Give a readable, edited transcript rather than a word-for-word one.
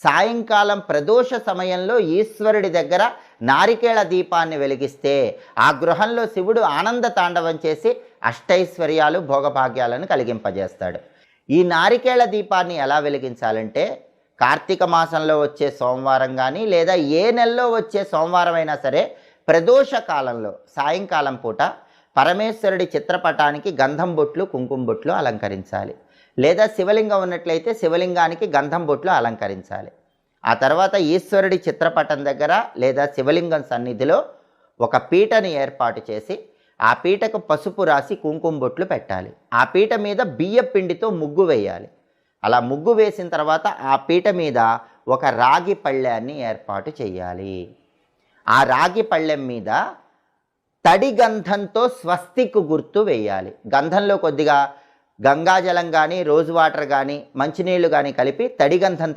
సాయంకాలం ప్రదోష సమయంలో ఈశ్వరుడి దగ్గర నారికేళ దీపాన్ని వెలిగిస్తే ఆ గృహంలో శివుడు ఆనంద తాండవం చేసి అష్టైశ్వర్యాలు భోగభాగ్యాలను కలిగింపజేస్తాడు. ఈ నారికేళ దీపాన్ని ఎలా వెలిగించాలంటే కార్తీక మాసంలో వచ్చే సోమవారం కానీ లేదా ఏ నెలలో వచ్చే సోమవారం అయినా సరే ప్రదోష కాలంలో సాయంకాలం పూట పరమేశ్వరుడి చిత్రపటానికి గంధం బొట్లు కుంకుమ బొట్లు అలంకరించాలి. లేదా శివలింగం ఉన్నట్లయితే శివలింగానికి గంధం బొట్లు అలంకరించాలి. ఆ తర్వాత ఈశ్వరుడి చిత్రపటం దగ్గర లేదా శివలింగం సన్నిధిలో ఒక పీటని ఏర్పాటు చేసి ఆ పీటకు పసుపు రాసి కుంకుమ బొట్లు పెట్టాలి. ఆ పీట మీద బియ్య పిండితో ముగ్గు వేయాలి. అలా ముగ్గు వేసిన తర్వాత ఆ పీట మీద ఒక రాగి పళ్ళెన్ని ఏర్పాటు చేయాలి. ఆ రాగి పళ్ళెం మీద తడి గంధంతో స్వస్తిక్ గుర్తు వేయాలి. గంధంలో కొద్దిగా గంగాజలం కానీ రోజ్ వాటర్ కానీ మంచినీళ్ళు కానీ కలిపి తడి గంధం